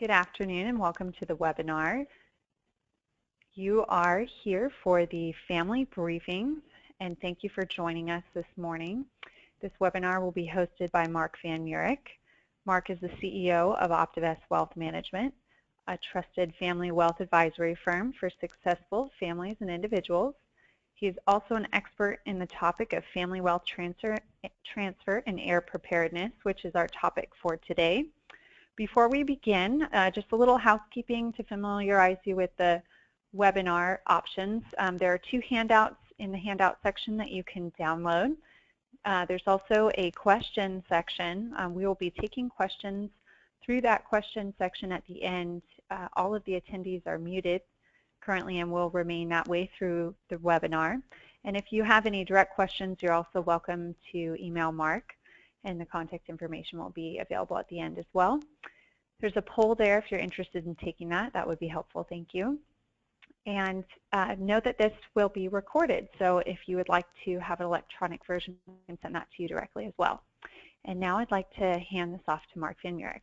Good afternoon and welcome to the webinar. You are here for the family briefing, and thank you for joining us this morning. This webinar will be hosted by Mark Van Murick. Mark is the CEO of Optivest Wealth Management, a trusted family wealth advisory firm for successful families and individuals. He is also an expert in the topic of family wealth transfer and heir preparedness, which is our topic for today. Before we begin, just a little housekeeping to familiarize you with the webinar options. There are two handouts in the handout section that you can download. There's also a question section. We will be taking questions through that question section at the end. All of the attendees are muted currently and will remain that way through the webinar. And if you have any direct questions, you're also welcome to email Mark, and the contact information will be available at the end as well. There's a poll there if you're interested in taking that. That would be helpful. Thank you. And note that this will be recorded, so if you would like to have an electronic version, we can send that to you directly as well. And now I'd like to hand this off to Mark Van Murick.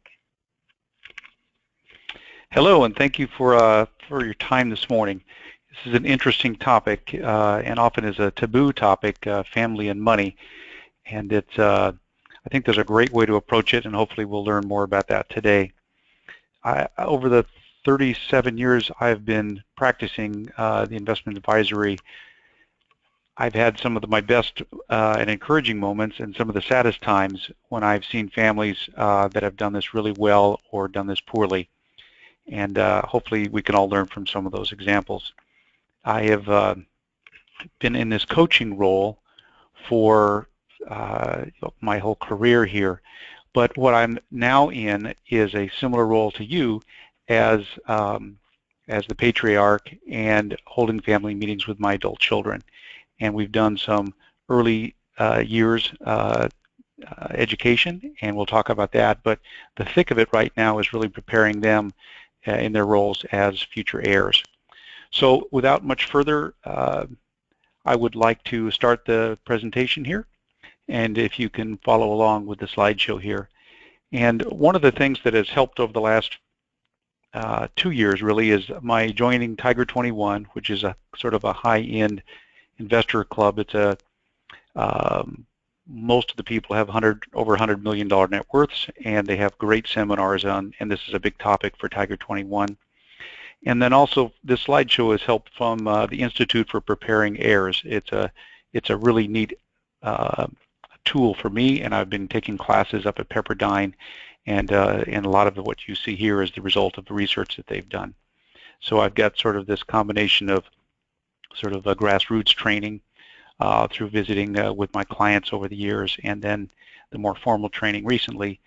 Hello, and thank you for your time this morning. This is an interesting topic, and often is a taboo topic, family and money. And it's I think there's a great way to approach it, and hopefully we'll learn more about that today. Over the 37 years I've been practicing the investment advisory, I've had some of my best and encouraging moments and some of the saddest times when I've seen families that have done this really well or done this poorly. And hopefully we can all learn from some of those examples. I have been in this coaching role for my whole career here, but what I'm now in is a similar role to you as the patriarch and holding family meetings with my adult children. And we've done some early years education, and we'll talk about that, but the thick of it right now is really preparing them in their roles as future heirs. So without much further, I would like to start the presentation here. And if you can follow along with the slideshow here. And one of the things that has helped over the last 2 years really is my joining Tiger 21, which is a sort of a high-end investor club. It's a most of the people have over $100 million net worths, and they have great seminars on, and this is a big topic for Tiger 21. And then also this slideshow is help from the Institute for Preparing Heirs. It's a really neat tool for me, and I've been taking classes up at Pepperdine, and a lot of what you see here is the result of the research that they've done. So I've got sort of this combination of sort of a grassroots training through visiting with my clients over the years, and then the more formal training recently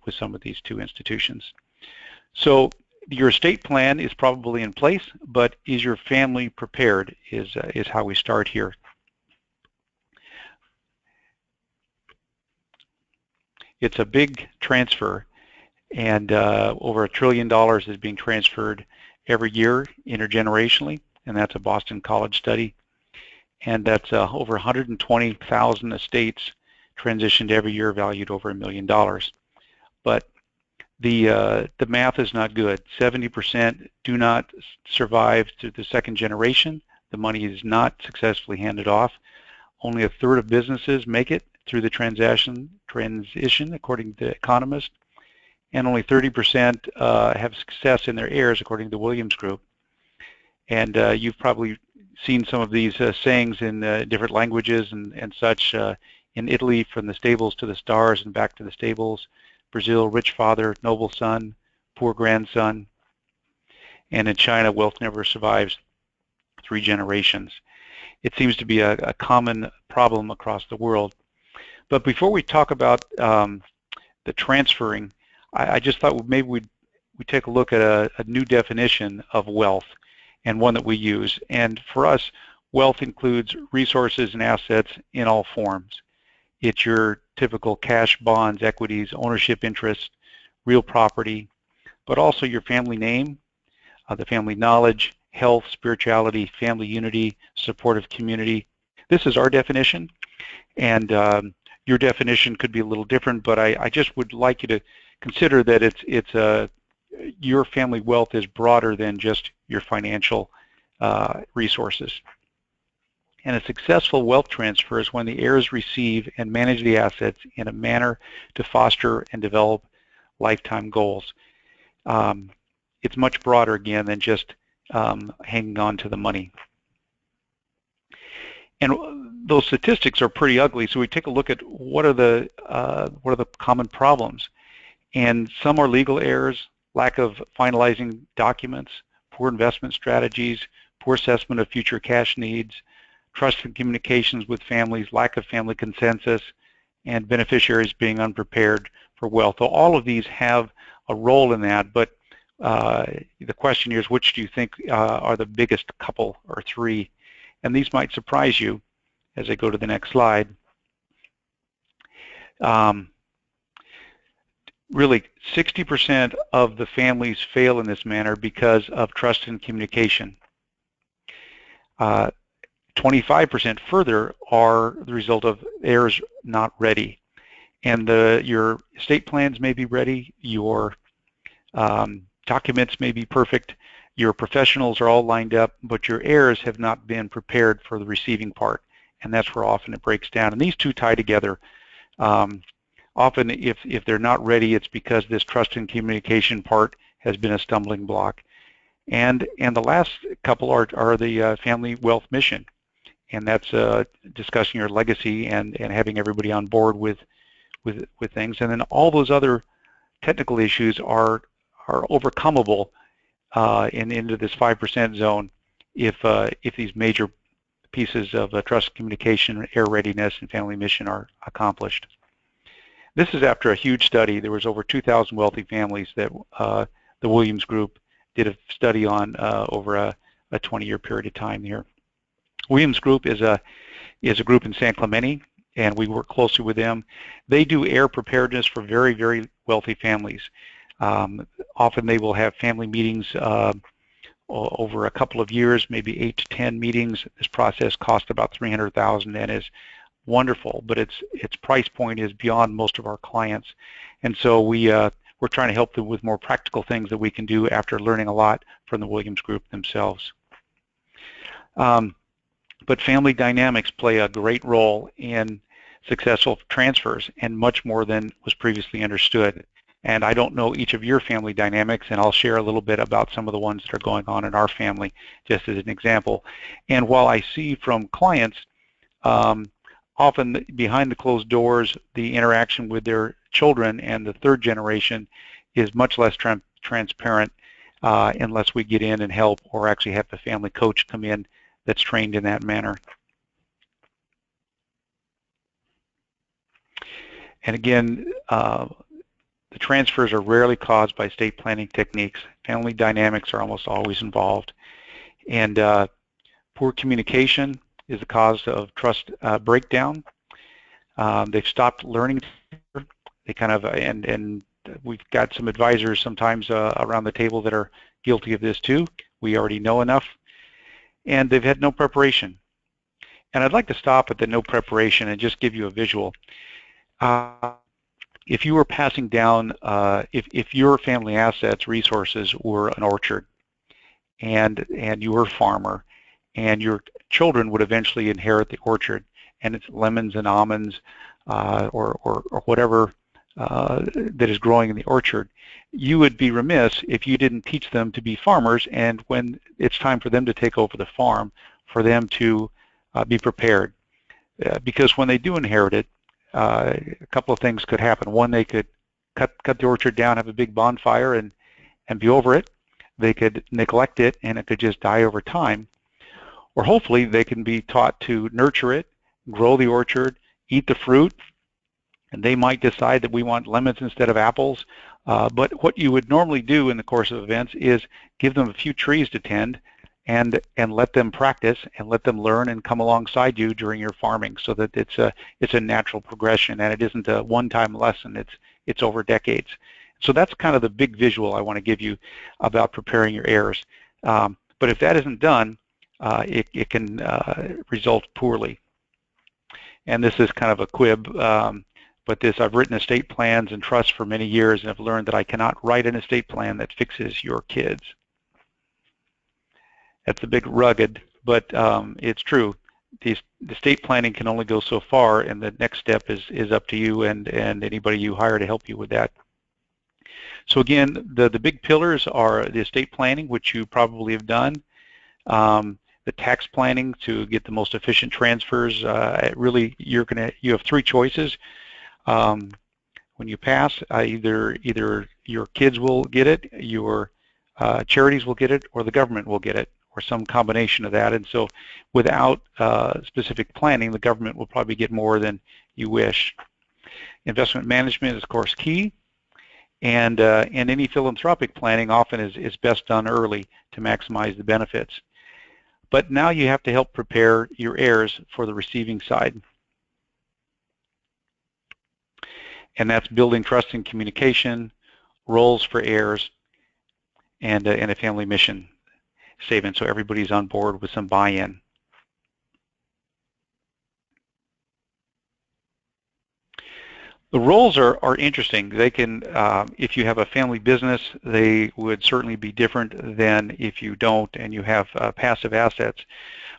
with some of these two institutions. So your estate plan is probably in place, but is your family prepared is how we start here. It's a big transfer, and over $1 trillion is being transferred every year intergenerationally, and that's a Boston College study. And that's over 120,000 estates transitioned every year, valued over $1 million. But the math is not good. 70% do not survive to the second generation. The money is not successfully handed off. Only a third of businesses make it through the transition, according to economists, and only 30% have success in their heirs, according to the Williams Group. And you've probably seen some of these sayings in different languages and such. In Italy, from the stables to the stars and back to the stables. Brazil, rich father, noble son, poor grandson. And in China, wealth never survives 3 generations. It seems to be a common problem across the world. But before we talk about the transferring, I just thought maybe we'd take a look at a new definition of wealth, and one that we use. And for us, wealth includes resources and assets in all forms. It's your typical cash, bonds, equities, ownership interests, real property, but also your family name, the family knowledge, health, spirituality, family unity, supportive community. This is our definition, and your definition could be a little different, but I just would like you to consider that it's your family wealth is broader than just your financial resources. And a successful wealth transfer is when the heirs receive and manage the assets in a manner to foster and develop lifetime goals. It's much broader, again, than just hanging on to the money. And those statistics are pretty ugly, so we take a look at what are the common problems. And some are legal errors, lack of finalizing documents, poor investment strategies, poor assessment of future cash needs, trust and communications with families, lack of family consensus, and beneficiaries being unprepared for wealth. So all of these have a role in that, but the question here is, which do you think are the biggest couple or three? And these might surprise you as I go to the next slide. Really, 60% of the families fail in this manner because of trust and communication. 25% further are the result of heirs not ready. And your estate plans may be ready, your documents may be perfect, your professionals are all lined up, but your heirs have not been prepared for the receiving part. And that's where often it breaks down. And these two tie together. Often if they're not ready, it's because this trust and communication part has been a stumbling block. And the last couple are the family wealth mission. And that's discussing your legacy and having everybody on board with things. And then all those other technical issues are overcomable into this 5% zone if these major pieces of trust, communication, heir readiness, and family mission are accomplished. This is after a huge study. There was over 2,000 wealthy families that the Williams Group did a study on over a 20-year period of time here. Williams Group is a group in San Clemente, and we work closely with them. They do heir preparedness for very, very wealthy families. Often they will have family meetings over a couple of years, maybe 8 to 10 meetings. This process costs about $300,000 and is wonderful, but its price point is beyond most of our clients. And so we're trying to help them with more practical things that we can do after learning a lot from the Williams Group themselves. But family dynamics play a great role in successful transfers, and much more than was previously understood. And I don't know each of your family dynamics, and I'll share a little bit about some of the ones that are going on in our family, just as an example. And while I see from clients, often behind the closed doors, the interaction with their children and the third generation is much less transparent unless we get in and help, or actually have the family coach come in that's trained in that manner. And again, the transfers are rarely caused by estate planning techniques. Family dynamics are almost always involved. And poor communication is the cause of trust breakdown. They've stopped learning. They kind of, and we've got some advisors sometimes around the table that are guilty of this too. We already know enough. And they've had no preparation. And I'd like to stop at the no preparation and just give you a visual. If you were passing down, if your family assets, resources were an orchard, and you were a farmer, and your children would eventually inherit the orchard, and it's lemons and almonds or whatever that is growing in the orchard, you would be remiss if you didn't teach them to be farmers, and when it's time for them to take over the farm, for them to be prepared. Because when they do inherit it, a couple of things could happen. One, they could cut the orchard down, have a big bonfire, and be over it. They could neglect it, and it could just die over time. Or hopefully they can be taught to nurture it, grow the orchard, eat the fruit, and they might decide that we want lemons instead of apples. But what you would normally do in the course of events is give them a few trees to tend, and let them practice and let them learn and come alongside you during your farming, so that it's a natural progression, and it isn't a one-time lesson. It's over decades. So that's kind of the big visual I want to give you about preparing your heirs. But if that isn't done, it can result poorly. And this is kind of a quib, but I've written estate plans and trusts for many years, and I've learned that I cannot write an estate plan that fixes your kids. That's a bit rugged, but it's true. The estate planning can only go so far, and the next step is up to you and anybody you hire to help you with that. So again, the big pillars are the estate planning, which you probably have done, the tax planning to get the most efficient transfers. Really, you have three choices. When you pass, either your kids will get it, your charities will get it, or the government will get it, or some combination of that. And so without specific planning, the government will probably get more than you wish. Investment management is, of course, key. And any philanthropic planning often is best done early to maximize the benefits. But now you have to help prepare your heirs for the receiving side. And that's building trust and communication, roles for heirs, and a family mission statement so everybody's on board with some buy-in. The roles are interesting. They can, if you have a family business, they would certainly be different than if you don't and you have passive assets.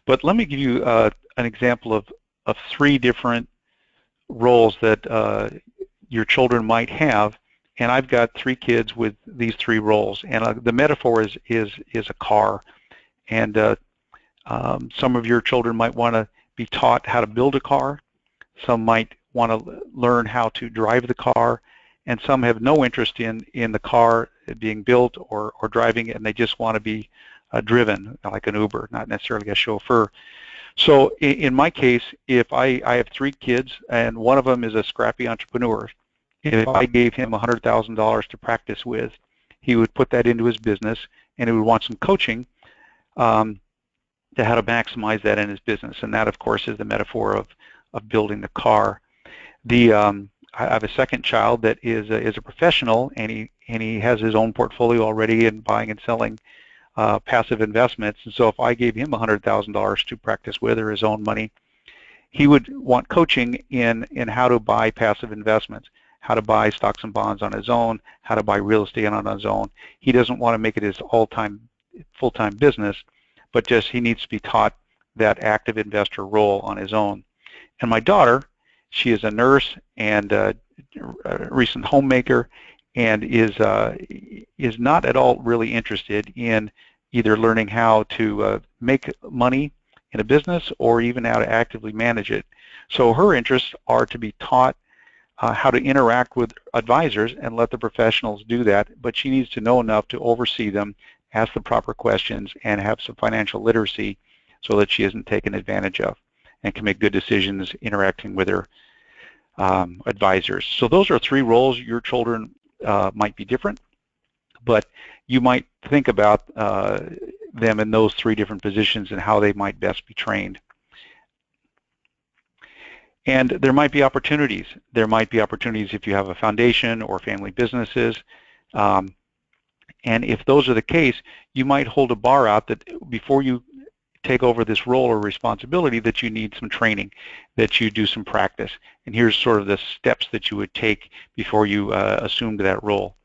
But let me give you an example of three different roles that your children might have. And I've got three kids with these three roles. And the metaphor is a car. And some of your children might want to be taught how to build a car. Some might want to learn how to drive the car, and some have no interest in the car being built or driving it, and they just want to be driven, like an Uber, not necessarily a chauffeur. So in my case, if I have three kids and one of them is a scrappy entrepreneur, if I gave him $100,000 to practice with, he would put that into his business, and he would want some coaching to how to maximize that in his business. And that, of course, is the metaphor of building the car. I have a second child that is a professional, and he has his own portfolio already in buying and selling passive investments. And so if I gave him $100,000 to practice with, or his own money, he would want coaching in how to buy passive investments, how to buy stocks and bonds on his own, how to buy real estate on his own. He doesn't want to make it his full-time business, but just he needs to be taught that active investor role on his own. And my daughter, she is a nurse and a recent homemaker, and is not at all really interested in either learning how to make money in a business or even how to actively manage it. So her interests are to be taught how to interact with advisors and let the professionals do that, but she needs to know enough to oversee them, ask the proper questions, and have some financial literacy so that she isn't taken advantage of and can make good decisions interacting with her advisors. So those are three roles. Your children might be different, but you might think about them in those three different positions and how they might best be trained. And there might be opportunities. There might be opportunities if you have a foundation or family businesses. And if those are the case, you might hold a bar out that before you take over this role or responsibility, that you need some training, that you do some practice. And here's sort of the steps that you would take before you assumed that role.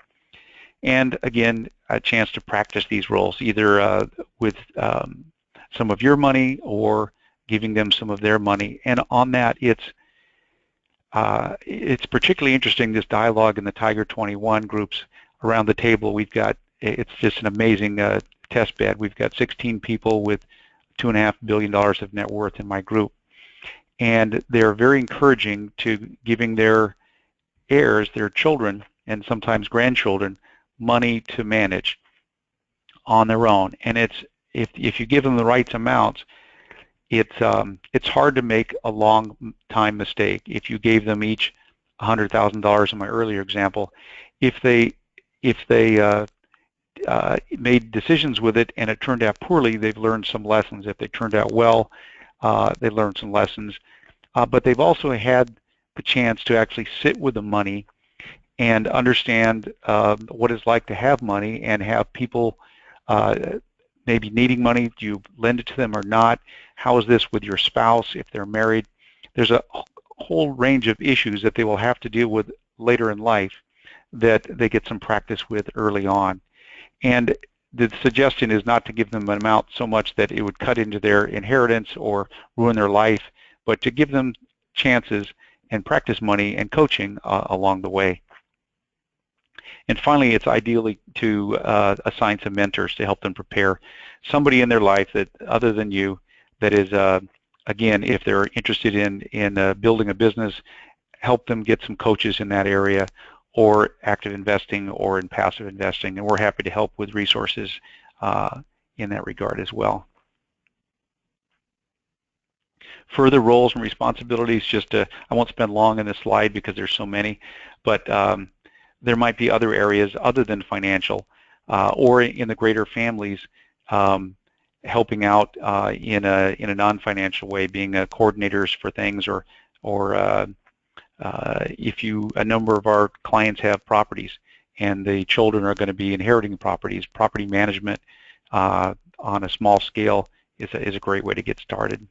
And again, a chance to practice these roles, either with some of your money or giving them some of their money. And on that, it's particularly interesting, this dialogue in the Tiger 21 groups around the table. We've got, it's just an amazing test bed. We've got 16 people with $2.5 billion of net worth in my group, and they're very encouraging to giving their heirs, their children, and sometimes grandchildren, money to manage on their own. And it's if you give them the right amounts, it's hard to make a long time mistake. If you gave them each $100,000 in my earlier example, if they made decisions with it and it turned out poorly, they've learned some lessons. If they turned out well, they learned some lessons. But they've also had the chance to actually sit with the money and understand what it's like to have money and have people maybe needing money. Do you lend it to them or not? How is this with your spouse if they're married? There's a whole range of issues that they will have to deal with later in life that they get some practice with early on. And the suggestion is not to give them an amount so much that it would cut into their inheritance or ruin their life, but to give them chances and practice money and coaching along the way. And finally, it's ideally to assign some mentors to help them prepare, somebody in their life that other than you that is, again, if they're interested in building a business, help them get some coaches in that area, or active investing or in passive investing, and we're happy to help with resources in that regard as well. Further roles and responsibilities, I won't spend long on this slide because there's so many, but there might be other areas other than financial or in the greater families, helping out in a non-financial way, being coordinators for things, or if a number of our clients have properties and the children are going to be inheriting properties, property management on a small scale is a great way to get started.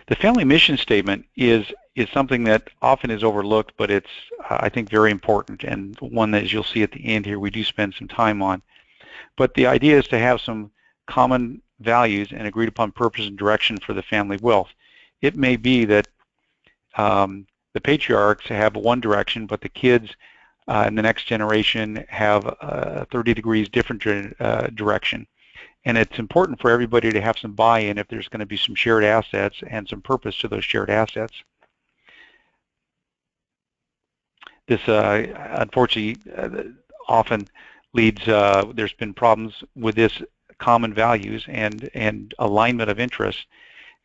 The family mission statement is something that often is overlooked, but it's, I think, very important, and one that, as you'll see at the end here, we do spend some time on. But the idea is to have some common values and agreed upon purpose and direction for the family wealth. It may be that the patriarchs have one direction, but the kids in the next generation have 30 degrees different direction. And it's important for everybody to have some buy-in if there's going to be some shared assets and some purpose to those shared assets. This, unfortunately, often leads, there's been problems with this common values and alignment of interests,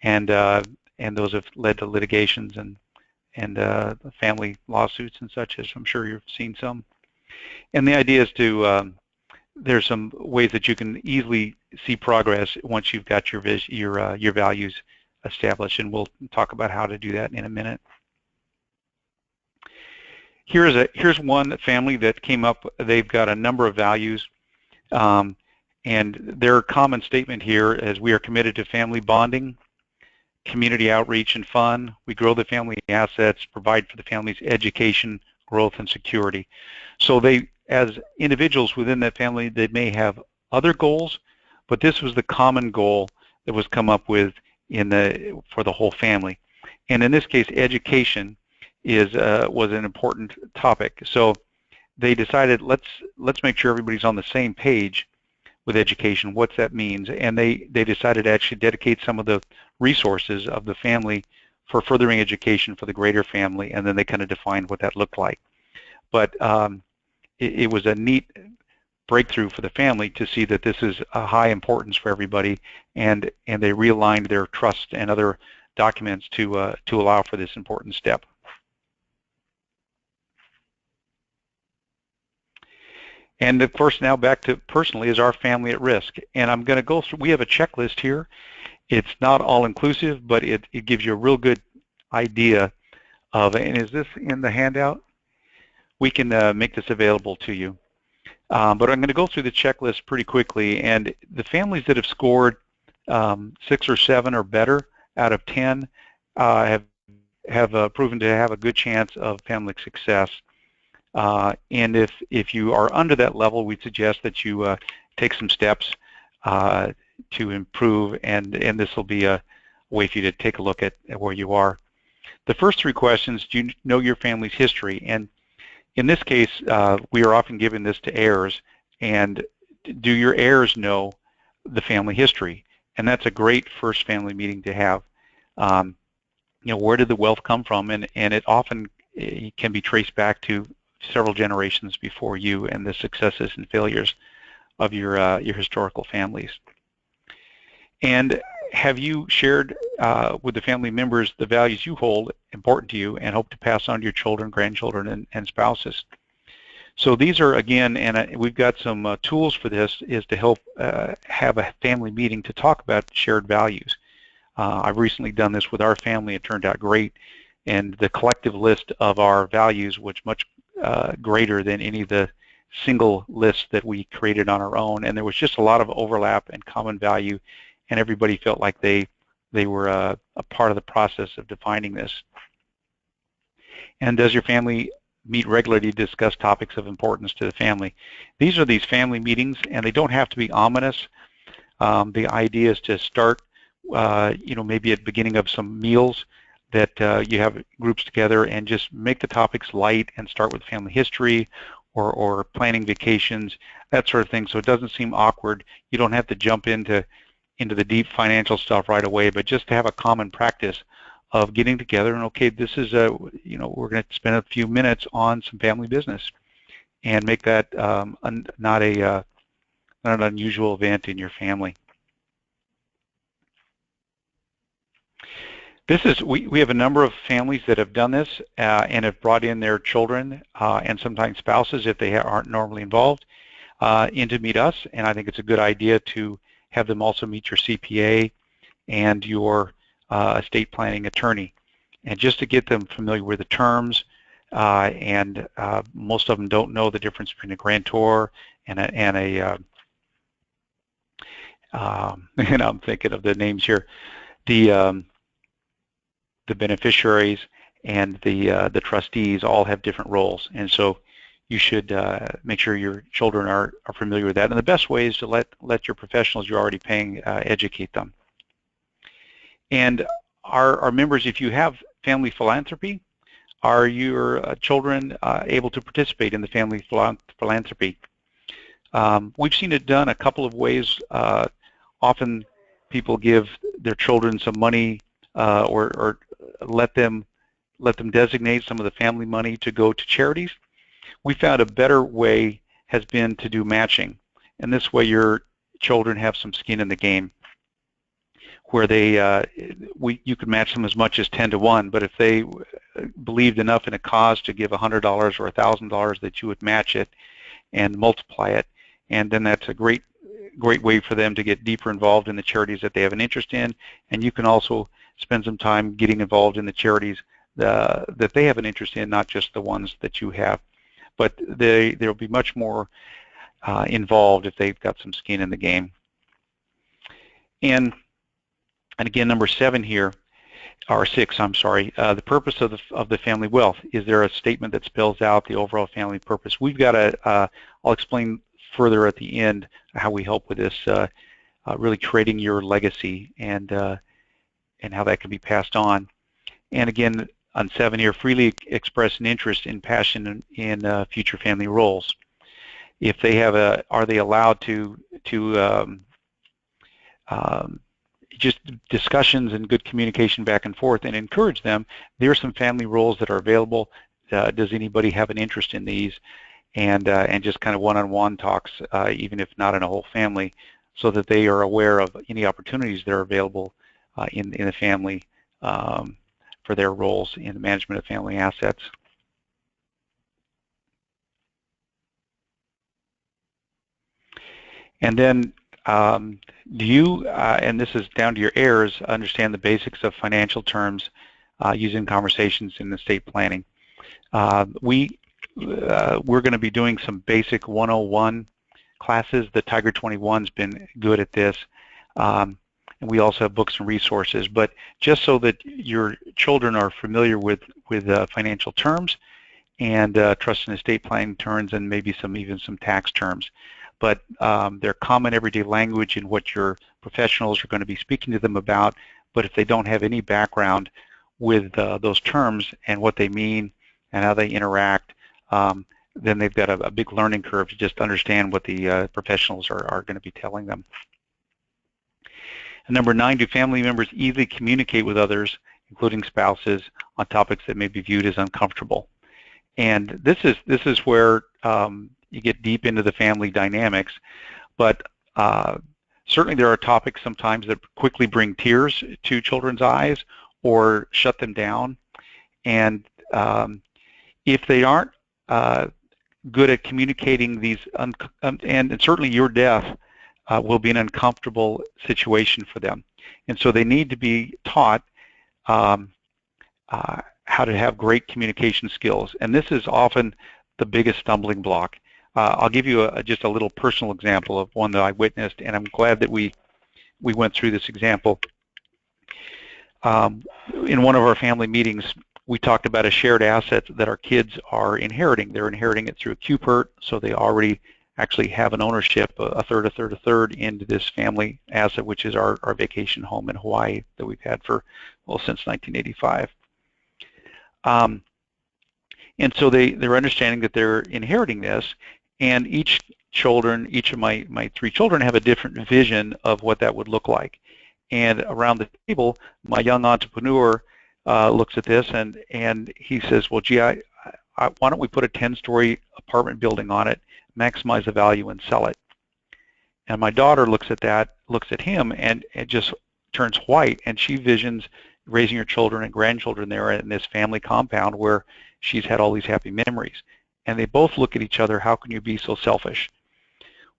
and those have led to litigations and family lawsuits and such, as I'm sure you've seen some. And the idea is to, there's some ways that you can easily see progress once you've got your values established, and we'll talk about how to do that in a minute. Here's one family that came up. They've got a number of values, and their common statement here is: we are committed to family bonding, community outreach and fun. We grow the family assets, provide for the family's education, growth, and security. So they, as individuals within that family, they may have other goals, but this was the common goal that was come up with for the whole family. And in this case, education was an important topic. So they decided, let's make sure everybody's on the same page with education, what that means, and they decided to actually dedicate some of the resources of the family for furthering education for the greater family, and then they kind of defined what that looked like. But it was a neat breakthrough for the family to see that this is a high importance for everybody, and they realigned their trust and other documents to allow for this important step. And of course, now back to personally, is our family at risk? And I'm going to go through, we have a checklist here. It's not all inclusive, but it gives you a real good idea of, and is this in the handout? We can make this available to you. But I'm going to go through the checklist pretty quickly, and the families that have scored 6 or 7 or better out of 10 have proven to have a good chance of family success. And if you are under that level, we suggest that you take some steps to improve, and this will be a way for you to take a look at where you are. The first 3 questions: do you know your family's history? And in this case, we are often giving this to heirs, and do your heirs know the family history? And that's a great first family meeting to have. You know, where did the wealth come from? And it often can be traced back to several generations before you and the successes and failures of your historical families. And have you shared with the family members the values you hold important to you and hope to pass on to your children, grandchildren, and spouses? So these are, again, and we've got some tools for this, is to help have a family meeting to talk about shared values. I've recently done this with our family. It turned out great, and the collective list of our values was much greater than any of the single lists that we created on our own, and there was just a lot of overlap and common value, and everybody felt like they they were a part of the process of defining this. And does your family meet regularly to discuss topics of importance to the family? These are these family meetings, and they don't have to be ominous. The idea is to start, maybe at the beginning of some meals that you have groups together and just make the topics light and start with family history or planning vacations, that sort of thing, so it doesn't seem awkward. You don't have to jump into the deep financial stuff right away, but just to have a common practice of getting together and, okay, this is we're going to spend a few minutes on some family business and make that not an unusual event in your family. We have a number of families that have done this and have brought in their children and sometimes spouses if they aren't normally involved in to meet us, and I think it's a good idea to have them also meet your CPA and your estate planning attorney, and just to get them familiar with the terms, and most of them don't know the difference between a grantor and a and I'm thinking of the names here, the beneficiaries and the trustees all have different roles, and so you should make sure your children are familiar with that. And the best way is to let your professionals you're already paying educate them. And our members, if you have family philanthropy, are your children able to participate in the family philanthropy? We've seen it done a couple of ways. Often people give their children some money or let them designate some of the family money to go to charities. We found a better way has been to do matching, and this way your children have some skin in the game, where you could match them as much as 10 to 1, but if they believed enough in a cause to give $100 or $1,000, that you would match it and multiply it, and then that's a great way for them to get deeper involved in the charities that they have an interest in, and you can also spend some time getting involved in the charities that they have an interest in, not just the ones that you have. But they'll be much more involved if they've got some skin in the game. And again, number 7 here, or 6, I'm sorry, the purpose of the family wealth. Is there a statement that spells out the overall family purpose? We've got I'll explain further at the end how we help with this, really creating your legacy and how that can be passed on. And again, on 7 here, freely express an interest in passion in future family roles. If they have are they allowed to just discussions and good communication back and forth, and encourage them. There are some family roles that are available. Does anybody have an interest in these? And just kind of one-on-one talks, even if not in a whole family, so that they are aware of any opportunities that are available in the family for their roles in the management of family assets. And then do you, and this is down to your heirs, understand the basics of financial terms using conversations in estate planning? We're going to be doing some basic 101 classes. The Tiger 21's been good at this. And we also have books and resources, but just so that your children are familiar with financial terms and trust and estate planning terms, and maybe even some tax terms. But they're common everyday language in what your professionals are going to be speaking to them about. But if they don't have any background with those terms and what they mean and how they interact, then they've got a big learning curve to just understand what the professionals are going to be telling them. And number 9, do family members easily communicate with others, including spouses, on topics that may be viewed as uncomfortable? And this is where you get deep into the family dynamics, but certainly there are topics sometimes that quickly bring tears to children's eyes or shut them down. And if they aren't good at communicating these, and certainly your death will be an uncomfortable situation for them. And so they need to be taught how to have great communication skills. And this is often the biggest stumbling block. I'll give you just a little personal example of one that I witnessed, and I'm glad that we went through this example. In one of our family meetings, we talked about a shared asset that our kids are inheriting. They're inheriting it through a QPERT, so they already actually have an ownership, a third, into this family asset, which is our vacation home in Hawaii that we've had for, well, since 1985. And so they're understanding that they're inheriting this, and each of my three children have a different vision of what that would look like. And around the table, my young entrepreneur looks at this and he says, well, gee, why don't we put a 10-story apartment building on it, maximize the value, and sell it? And my daughter looks at him, and it just turns white, and she visions raising her children and grandchildren there in this family compound where she's had all these happy memories. And they both look at each other, how can you be so selfish?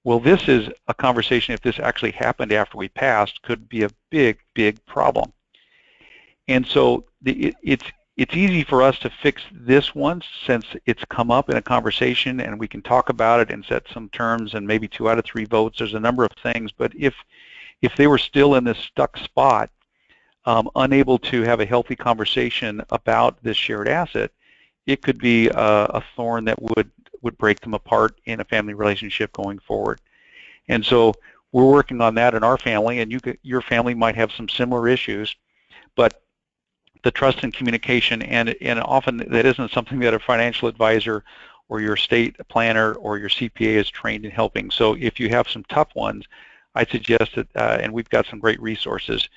Well, this is a conversation, if this actually happened after we passed, could be a big, big problem. And so it's easy for us to fix this once, since it's come up in a conversation and we can talk about it and set some terms and maybe 2 out of 3 votes. There's a number of things, but if they were still in this stuck spot, unable to have a healthy conversation about this shared asset, it could be a thorn that would break them apart in a family relationship going forward. And so we're working on that in our family, and your family might have some similar issues, but the trust and communication, and often that isn't something that a financial advisor or your estate planner or your CPA is trained in helping. So if you have some tough ones, I suggest that, and we've got some great resources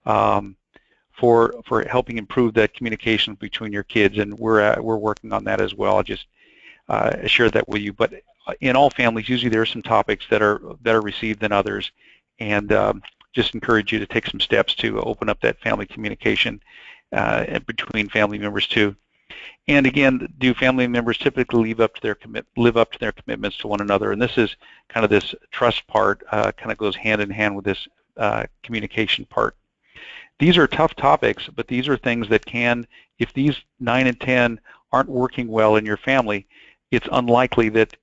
for helping improve that communication between your kids, and we're working on that as well. I'll just share that with you. But in all families, usually there are some topics that are better received than others, and just encourage you to take some steps to open up that family communication between family members too. And again, do family members typically live up to their commitments to one another? And this is kind of this trust part, kind of goes hand in hand with this communication part. These are tough topics, but these are things that can, if these 9 and 10 aren't working well in your family, it's unlikely that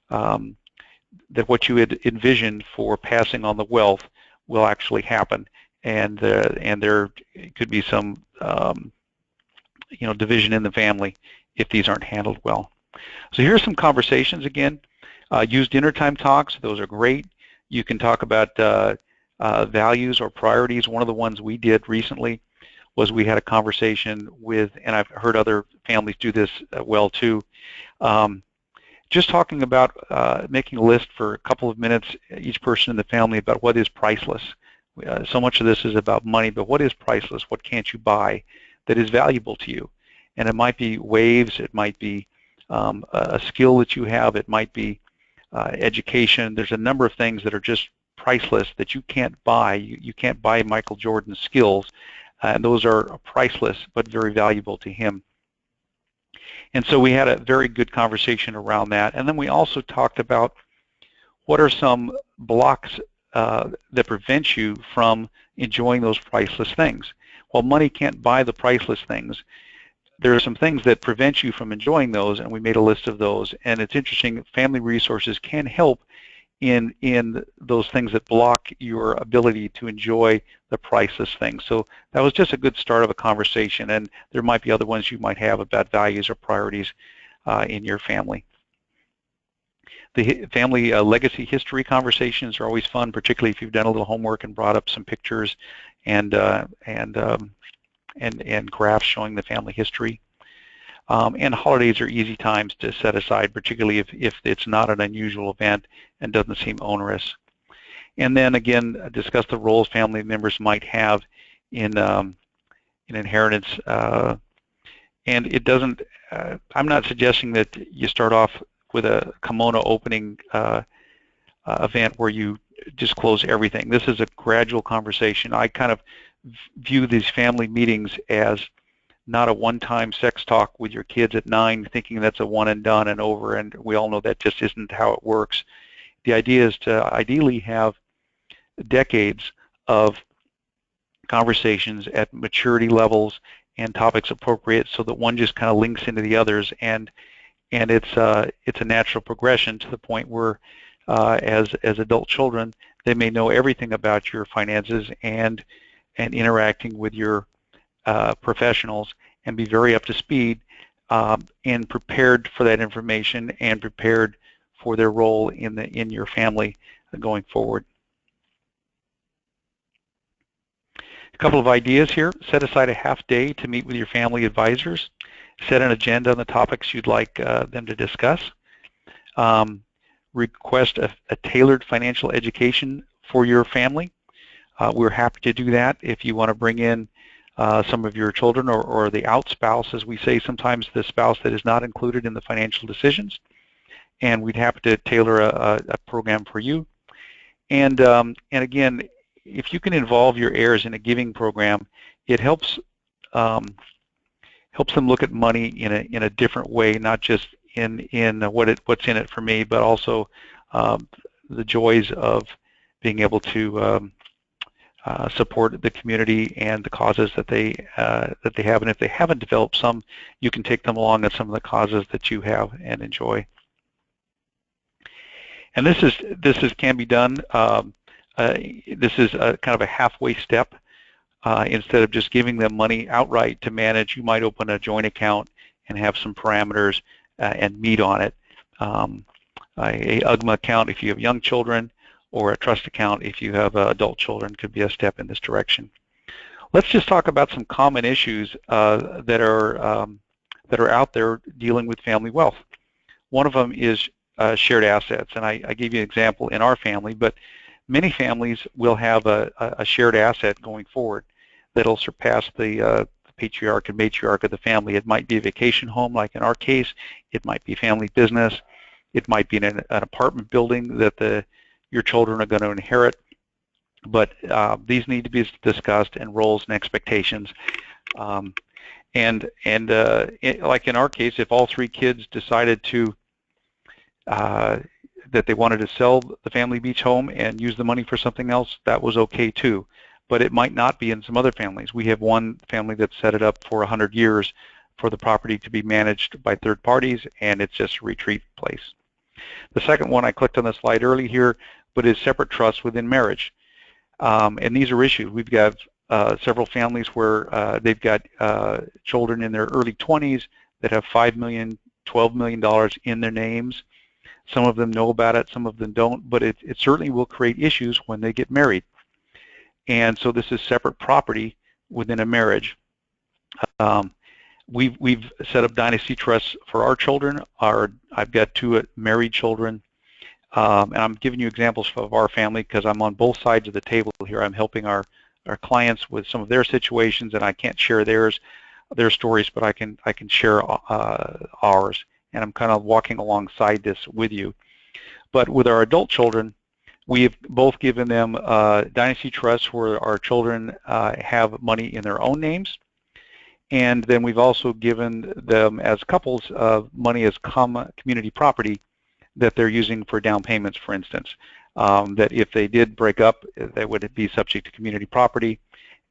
that what you had envisioned for passing on the wealth will actually happen, and there could be some division in the family if these aren't handled well. So here's some conversations again. Use dinner time talks; those are great. You can talk about values or priorities. One of the ones we did recently was we had a conversation with, and I've heard other families do this well too, just talking about making a list for a couple of minutes, each person in the family, about what is priceless. So much of this is about money, but what is priceless? What can't you buy that is valuable to you? And it might be waves, it might be a skill that you have, it might be education. There's a number of things that are just priceless that you can't buy. You can't buy Michael Jordan's skills, and those are priceless but very valuable to him. And so we had a very good conversation around that. And then we also talked about what are some blocks that prevent you from enjoying those priceless things. While money can't buy the priceless things, there are some things that prevent you from enjoying those, and we made a list of those. And it's interesting, family resources can help in those things that block your ability to enjoy the priceless things. So that was just a good start of a conversation, and there might be other ones you might have about values or priorities in your family. The family legacy history conversations are always fun, particularly if you've done a little homework and brought up some pictures and graphs showing the family history. And holidays are easy times to set aside, particularly if it's not an unusual event and doesn't seem onerous. And then again, discuss the roles family members might have in inheritance. And it doesn't, I'm not suggesting that you start off with a kimono opening event where you disclose everything. This is a gradual conversation. I kind of view these family meetings as not a one-time sex talk with your kids at 9 thinking that's a one and done and over, and we all know that just isn't how it works. The idea is to ideally have decades of conversations at maturity levels and topics appropriate so that one just kind of links into the others, and it's a natural progression to the point where as adult children they may know everything about your finances, and and interacting with your professionals, and be very up to speed and prepared for that information and prepared for their role in your family going forward. A couple of ideas here. Set aside a half day to meet with your family advisors. Set an agenda on the topics you'd like them to discuss. Request a tailored financial education for your family. We're happy to do that if you want to bring in some of your children or the out spouse, as we say sometimes, the spouse that is not included in the financial decisions. And we'd happy to tailor a program for you. And again, if you can involve your heirs in a giving program, it helps them look at money in a different way, not just in what's in it for me, but also the joys of being able to support the community and the causes that they have. And if they haven't developed some, you can take them along on some of the causes that you have and enjoy. And this can be done. This is kind of a halfway step. Instead of just giving them money outright to manage, you might open a joint account and have some parameters and meet on it. A UGMA account if you have young children, or a trust account if you have adult children could be a step in this direction. Let's just talk about some common issues that are out there dealing with family wealth. One of them is shared assets, and I gave you an example in our family, but many families will have a shared asset going forward that'll surpass the patriarch and matriarch of the family. It might be a vacation home, like in our case. It might be family business. It might be an apartment building that your children are going to inherit. But these need to be discussed, and roles and expectations. Like in our case, if all three kids decided to that they wanted to sell the family beach home and use the money for something else, that was okay too. But it might not be in some other families. We have one family that set it up for 100 years for the property to be managed by third parties, and it's just a retreat place. The second one, I clicked on the slide early here, but is separate trusts within marriage. And these are issues. We've got several families where they've got children in their early 20s that have $5 million, $12 million in their names. Some of them know about it, some of them don't, but it certainly will create issues when they get married. And so this is separate property within a marriage. We've set up dynasty trusts for our children. I've got two married children, and I'm giving you examples of our family because I'm on both sides of the table here. I'm helping our clients with some of their situations, and I can't share their stories, but I can share ours. And I'm kind of walking alongside this with you. But with our adult children, we have both given them dynasty trusts where our children have money in their own names. And then we've also given them as couples money as common community property that they're using for down payments, for instance. That if they did break up, they would be subject to community property,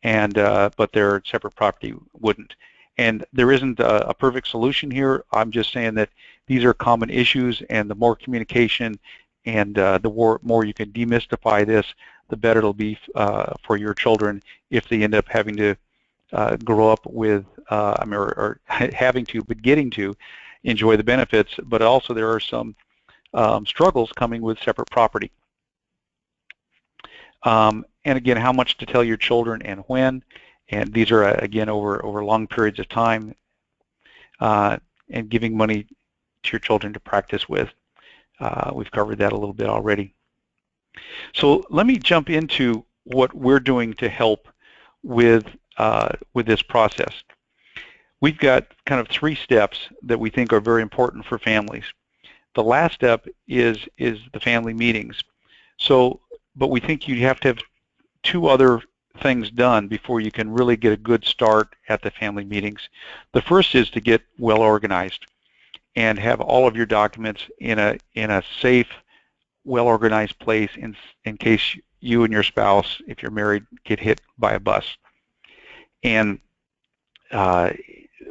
and but their separate property wouldn't. And there isn't a perfect solution here. I'm just saying that these are common issues, and the more communication and the more you can demystify this, the better it'll be for your children if they end up having to grow up with, or having to, but getting to enjoy the benefits. But also there are some struggles coming with separate property. And again, how much to tell your children and when. And these are, again, over long periods of time, and giving money to your children to practice with. We've covered that a little bit already. So let me jump into what we're doing to help with this process. We've got kind of 3 steps that we think are very important for families. The last step is the family meetings. So, but we think you have to have 2 other things done before you can really get a good start at the family meetings. The first is to get well organized and have all of your documents in a safe, well organized place in case you and your spouse, if you're married, get hit by a bus. And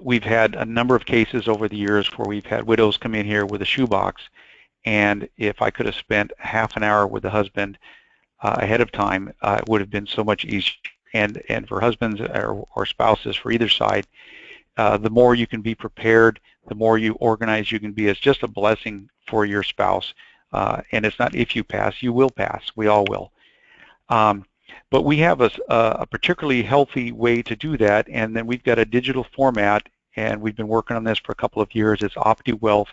we've had a number of cases over the years where we've had widows come in here with a shoebox, and if I could have spent half an hour with the husband ahead of time, it would have been so much easier and for husbands or spouses for either side, the more you can be prepared, the more you organized you can be. It's just a blessing for your spouse. And it's not if you pass, you will pass. We all will. But we have a particularly healthy way to do that, and then we've got a digital format, and we've been working on this for a couple of years. It's OptiWealth,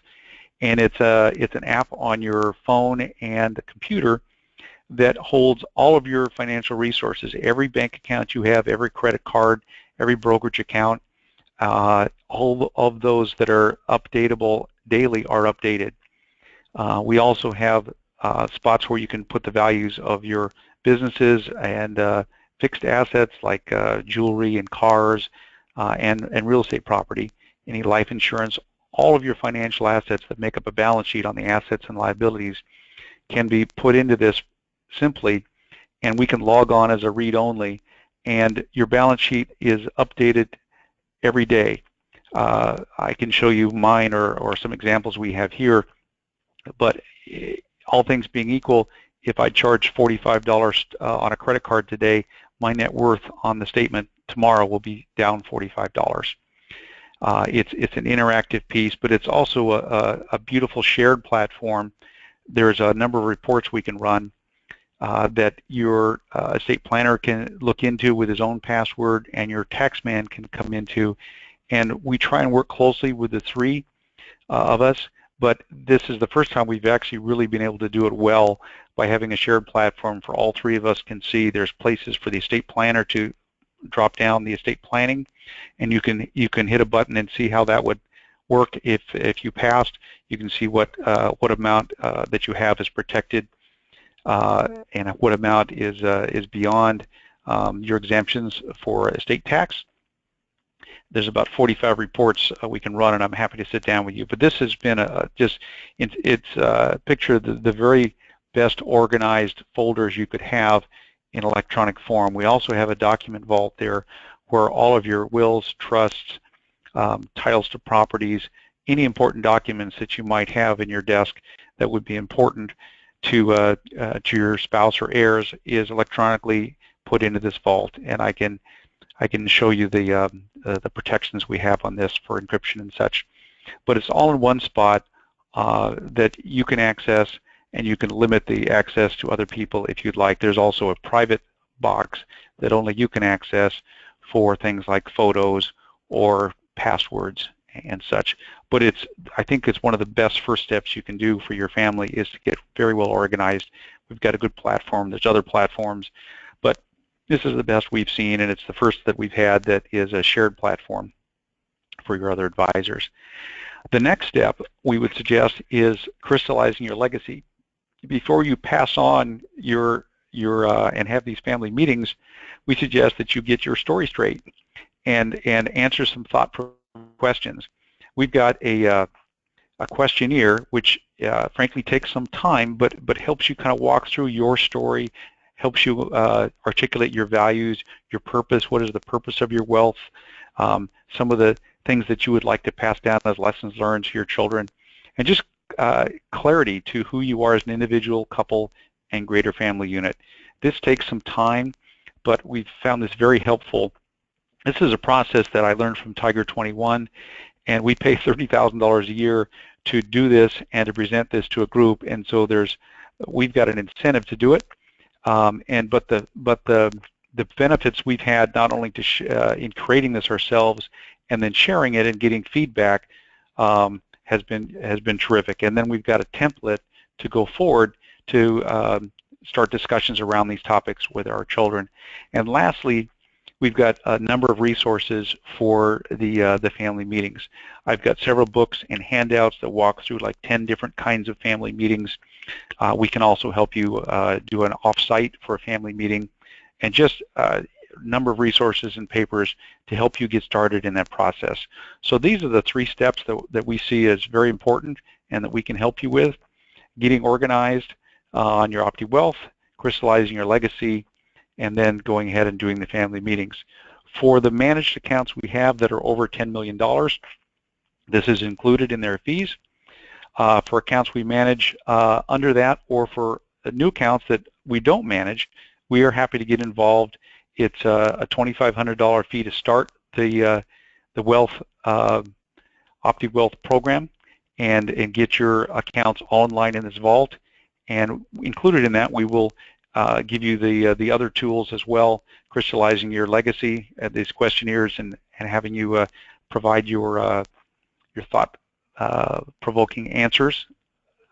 and it's an app on your phone and the computer that holds all of your financial resources, every bank account you have, every credit card, every brokerage account, all of those that are updatable daily are updated. We also have spots where you can put the values of your businesses and fixed assets like jewelry and cars and real estate property, any life insurance. All of your financial assets that make up a balance sheet on the assets and liabilities can be put into this simply, and we can log on as a read-only, and your balance sheet is updated every day. I can show you mine or some examples we have here, but all things being equal, if I charge $45 on a credit card today, my net worth on the statement tomorrow will be down $45. It's an interactive piece, but it's also a beautiful shared platform. There's a number of reports we can run that your estate planner can look into with his own password, and your tax man can come into, and we try and work closely with the three of us, but this is the first time we've actually really been able to do it well by having a shared platform for all three of us can see. There's places for the estate planner to drop down the estate planning, and you can hit a button and see how that would work if you passed. You can see what amount that you have is protected and what amount is beyond your exemptions for estate tax. There's about 45 reports we can run, and I'm happy to sit down with you. But this has been it's a picture of the very best organized folders you could have in electronic form. We also have a document vault there where all of your wills, trusts, titles to properties, any important documents that you might have in your desk that would be important to your spouse or heirs is electronically put into this vault, and I can show you the protections we have on this for encryption and such. But it's all in one spot that you can access, and you can limit the access to other people if you'd like. There's also a private box that only you can access for things like photos or passwords and such. But I think it's one of the best first steps you can do for your family is to get very well organized. We've got a good platform. There's other platforms, but this is the best we've seen, and it's the first that we've had that is a shared platform for your other advisors. The next step we would suggest is crystallizing your legacy. Before you pass on your and have these family meetings, we suggest that you get your story straight and answer some thoughtful questions. We've got a questionnaire which frankly takes some time, but helps you kind of walk through your story, helps you articulate your values, your purpose. What is the purpose of your wealth? Some of the things that you would like to pass down as lessons learned to your children, and just clarity to who you are as an individual, couple, and greater family unit. This takes some time, but we've found this very helpful. This is a process that I learned from Tiger 21, and we pay $30,000 a year to do this and to present this to a group, and so we've got an incentive to do it. But the benefits we've had not only in creating this ourselves and then sharing it and getting feedback has been terrific. And then we've got a template to go forward to start discussions around these topics with our children. And lastly, we've got a number of resources for the family meetings. I've got several books and handouts that walk through like 10 different kinds of family meetings. We can also help you do an off-site for a family meeting, and just a number of resources and papers to help you get started in that process. So these are the 3 steps that we see as very important and that we can help you with: getting organized on your OptiWealth, crystallizing your legacy, and then going ahead and doing the family meetings. For the managed accounts we have that are over $10 million, this is included in their fees. For accounts we manage under that, or for new accounts that we don't manage, we are happy to get involved It's a $2,500 fee to start the Wealth OptiWealth program and get your accounts online in this vault. And included in that, we will give you the other tools as well, crystallizing your legacy, these questionnaires, and having you provide your thought-provoking answers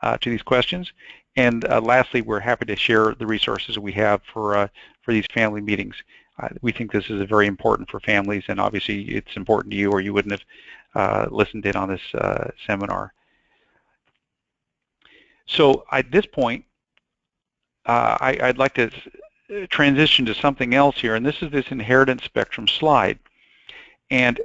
to these questions. And lastly, we're happy to share the resources we have for these family meetings. We think this is very important for families, and obviously it's important to you, or you wouldn't have listened in on this seminar. So at this point, I'd like to transition to something else here, and this is this inheritance spectrum slide. And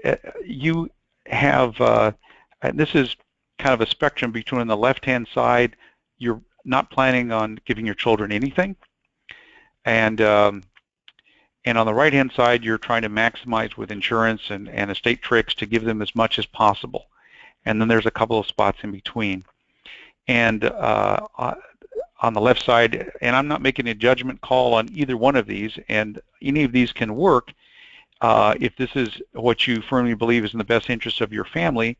you have, and this is kind of a spectrum between the left-hand side, you're not planning on giving your children anything, and on the right-hand side, you're trying to maximize with insurance and estate tricks to give them as much as possible. And then there's a couple of spots in between. And on the left side, and I'm not making a judgment call on either one of these, and any of these can work if this is what you firmly believe is in the best interest of your family,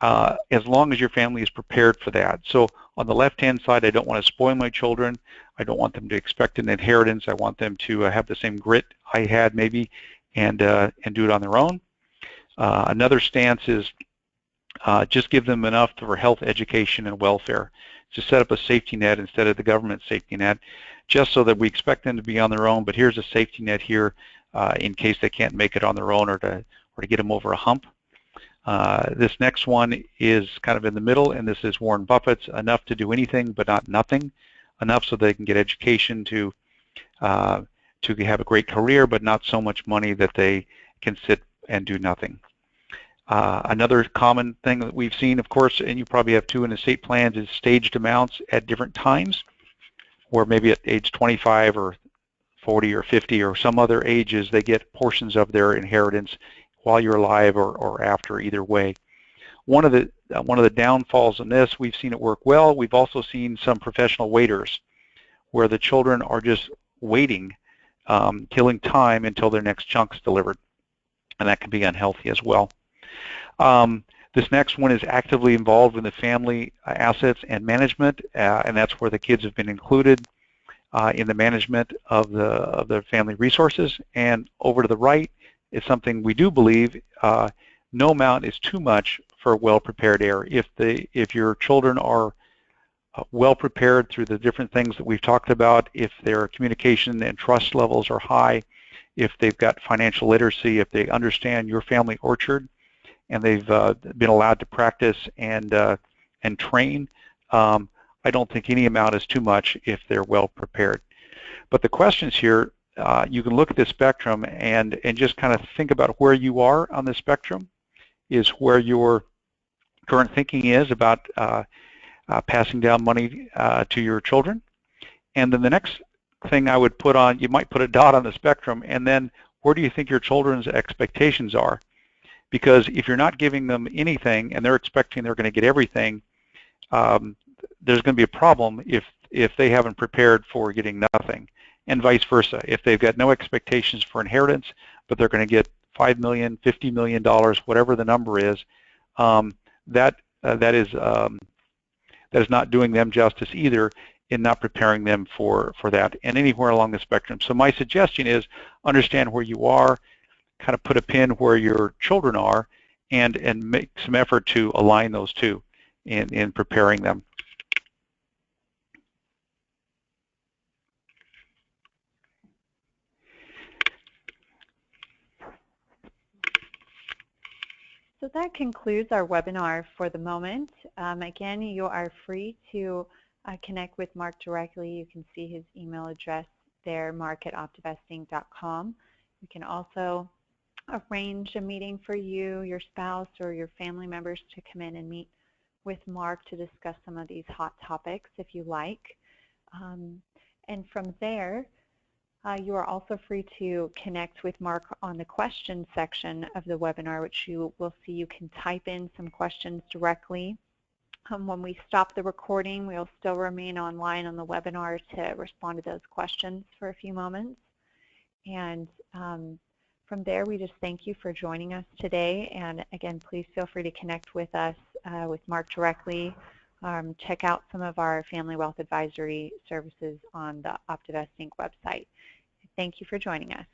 as long as your family is prepared for that. So on the left-hand side, I don't want to spoil my children. I don't want them to expect an inheritance. I want them to have the same grit I had maybe and do it on their own. Another stance is just give them enough for health, education, and welfare. To set up a safety net instead of the government safety net, just so that we expect them to be on their own, but here's a safety net here in case they can't make it on their own, or to get them over a hump. This next one is kind of in the middle, and this is Warren Buffett's, enough to do anything but not nothing, enough so they can get education to have a great career, but not so much money that they can sit and do nothing. Another common thing that we've seen, of course, and you probably have too in estate plans, is staged amounts at different times, where maybe at age 25 or 40 or 50 or some other ages, they get portions of their inheritance while you're alive or after, either way. One of the downfalls in this, we've seen it work well. We've also seen some professional waiters, where the children are just waiting, killing time until their next chunk's delivered, and that can be unhealthy as well. This next one is actively involved in the family assets and management, and that's where the kids have been included in the management of the family resources. And over to the right is something we do believe, no amount is too much for a well-prepared heir. If your children are well prepared through the different things that we've talked about, if their communication and trust levels are high, if they've got financial literacy, if they understand your family orchard, and they've been allowed to practice and train, I don't think any amount is too much if they're well prepared. But the questions here, you can look at this spectrum and just kind of think about where you are on the spectrum, is where your current thinking is about passing down money to your children. And then the next thing I would put on, you might put a dot on the spectrum, and then where do you think your children's expectations are? Because if you're not giving them anything and they're expecting they're going to get everything, there's going to be a problem if they haven't prepared for getting nothing, and vice versa. If they've got no expectations for inheritance, but they're going to get $5 million, $50 million, whatever the number is, that is not doing them justice either in not preparing them for that, and anywhere along the spectrum. So my suggestion is understand where you are, kind of put a pin where your children are, and make some effort to align those two in preparing them. So that concludes our webinar for the moment. Again, you are free to connect with Mark directly. You can see his email address there, mark@optivesting.com. You can also arrange a meeting for you, your spouse, or your family members to come in and meet with Mark to discuss some of these hot topics if you like. And from there, you are also free to connect with Mark on the questions section of the webinar, which you will see you can type in some questions directly. When we stop the recording, we'll still remain online on the webinar to respond to those questions for a few moments. And from there, we just thank you for joining us today. And again, please feel free to connect with us, with Mark directly. Check out some of our family wealth advisory services on the Optivest Inc. website. Thank you for joining us.